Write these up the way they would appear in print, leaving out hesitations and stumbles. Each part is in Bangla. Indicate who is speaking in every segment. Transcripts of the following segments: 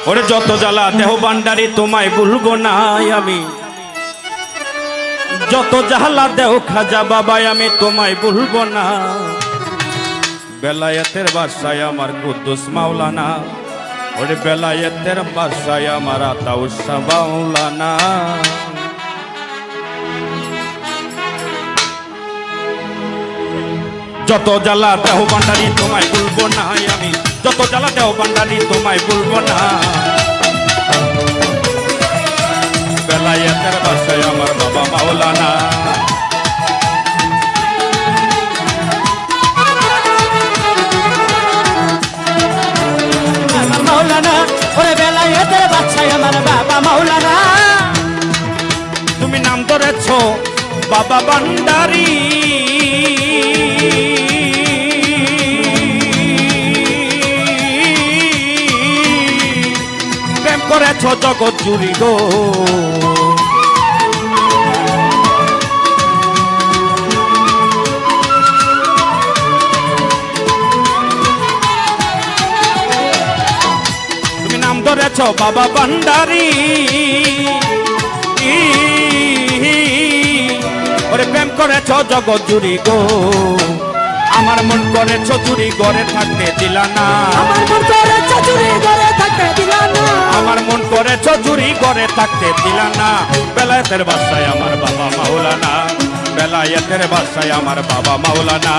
Speaker 1: ওরে যত জ্বালা দেহ ভান্ডারি তোমায় ভুলবো না আমি, যত জ্বালা দেহ খাজা বাবাই আমি তোমায় ভুলবো না। বেলায়েতের বাদশাহ আমার কুদ্দুস মাওলানা, ওরে বেলায়েতের বাদশাহ আমার আতাউস শাহ মাওলানা। যত জ্বালা দেহ ভান্ডারি তোমায় ভুলবো না আমি, যত জ্বালা দেহ ভান্ডারি তোমায় ভুলবো না। বেলায়েতের বাদশাহ আমার বাবা মাওলানা।
Speaker 2: মাওলানা ওরে বেলায়েতের বাদশাহ আমার বাবা মাওলানা।
Speaker 1: তুমি নাম ধরেছ বাবা ভান্ডারি, প্রেম করেছ জগৎ জুড়ি গো। তুমি নাম ধরেছ বাবা ভান্ডারি, ওরে প্রেম করেছ জগৎ জুড়ি গো। আমার মন করেছ চুরি ঘরে থাকতে দিলা না,
Speaker 2: আমার মন করেছ চুরি ঘরে থাকতে দিলা না,
Speaker 1: আমার মন করেছ চুরি ঘরে থাকতে দিলা না। বেলায়েতের বাদশাহ আমার বাবা মাওলানা, বেলায়েতের বাদশাহ আমার বাবা মাওলানা।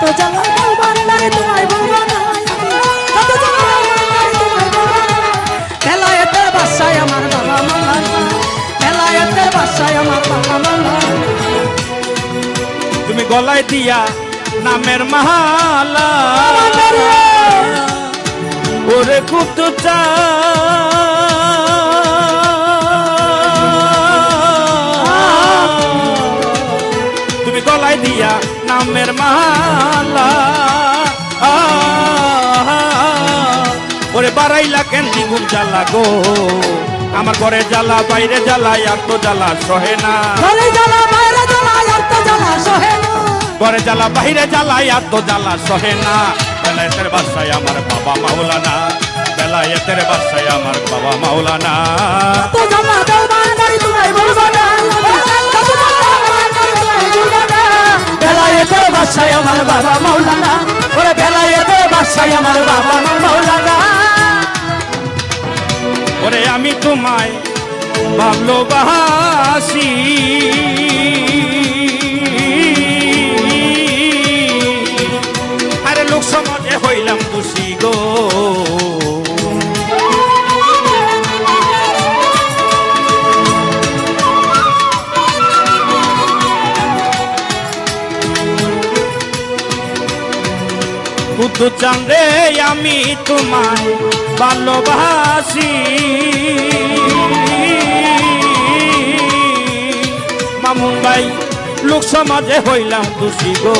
Speaker 2: তো জ্বালা দেও ভান্ডারি তোমায় ভুলবো না আমি, কত জ্বালা দেও ভান্ডারি তোমায় ভুলবো না। বেলায়েতের বাদশাহ আমার বাবা মাওলানা, বেলায়েতের বাদশাহ আমার বাবা মাওলানা।
Speaker 1: তুমি গলায় দিয়া নামের মালা, ওরে কুতু চা তুমি গলায় দিয়া নামের মালা, ওরে বাড়াইলা কেন দ্বিগুণ জ্বালা গো। আমার ঘরে জ্বালা বাইরে জ্বালা আর তো জ্বালা সহে না,
Speaker 2: ঘরে জ্বালা বাইরে জ্বালা আর তো জ্বালা সহে না,
Speaker 1: ঘরে জ্বালা বাইরে জ্বালা আর তো জ্বালা সহে না। বেলায়েতের বাদশাহ আমার বাবা মাওলানা, বেলায়েতের বাদশাহ আমার বাবা মাওলানা।
Speaker 2: তো জ্বালা দেও ভান্ডারি তোমায় ভুলবো না, কত জ্বালা দেও ভান্ডারি তোমায় ভুলবো না। বেলায়েতের বাদশাহ আমার বাবা মাওলানা, ওরে বেলায়েতের বাদশাহ আমার বাবা মাওলানা।
Speaker 1: ওরে আমি তোমায় ভালোবাসি, আরে লোক সমাজে হইলাম খুশি গো। কুদ্দু চাঁদে আমি তোমায় ভালোবাসি, মামুন ভাই লোক সমাজে হইলাম খুশি গো।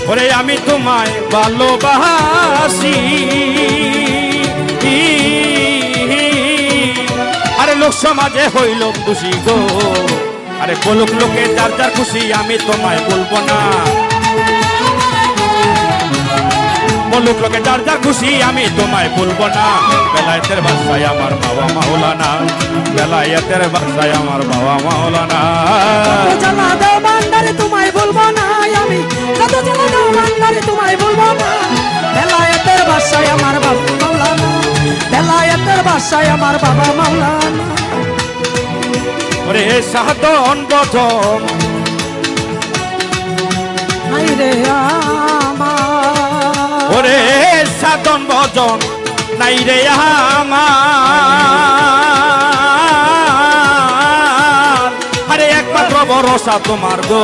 Speaker 1: ওরে আমি তোমায় ভালোবাসি, আরে লোক সমাজে হইল খুশি গো। আরে বলুক লোকে যার যার খুশি আমি তোমায় বলবো না, বলুক লোকে যার যার খুশি আমি তোমায় বলবো না। বেলায়েতের বাদশাহ আমার বাবা মাওলানা, বেলায়েতের বাদশাহ আমার বাবা মাওলানা।
Speaker 2: কত জ্বালা দেও ভান্ডারি তোমায় ভুলবো না আমি, কত জ্বালা দেও ভান্ডারি তোমায় ভুলবো না। বেলায়েতের বাদশাহ আমার বাবা মাওলানা, বেলায়েতের বাদশাহ আমার বাবা মাওলানা।
Speaker 1: ওরে সাধন বচন
Speaker 2: নাই রে আমার,
Speaker 1: ওরে সাধন বচন নাই রে আমার, আরে একমাত্র ভরসা তোমার গো।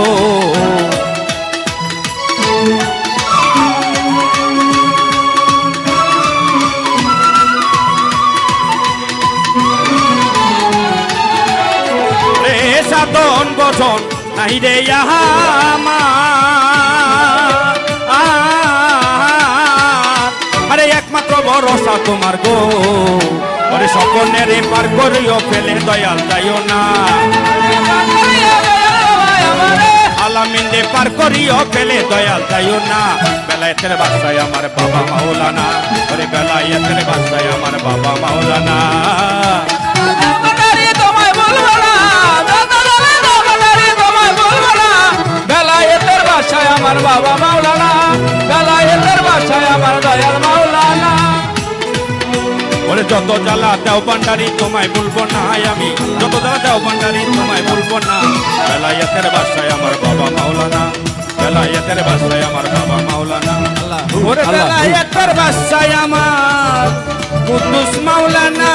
Speaker 1: সাধন বচন নাই রে আমার, আরে একমাত্র ভরসা তোমার গো। ওরে সকলের পার করিও ফেলে দয়াল যাইও না আলামিনে পার করিও ফেলে দয়াল যাইও না বেলায়েতের বাদশাহ আমার বাবা মাওলানা ওরে বেলায়েতের বাদশাহ আমার বাবা মাওলানা
Speaker 3: তোমায় বলবো না তোমায় বলবো না বেলায়েতের বাদশাহ আমার বাবা মাওলানা বেলায়েতের বাদশাহ আমার দয়াল মাওলানা
Speaker 1: ওরে যত জ্বালা দেও ভান্ডারি তোমায় বলবো না আমি যত জ্বালা দেও ভান্ডারি তোমায় বলবো না বেলায়েতের বাদশাহ আমার বাবা মাওলানা বেলায়েতের বাদশাহ আমার বাবা মাওলানা ওরে বেলায়েতের বাদশাহ আমার কুদ্দুস মাওলানা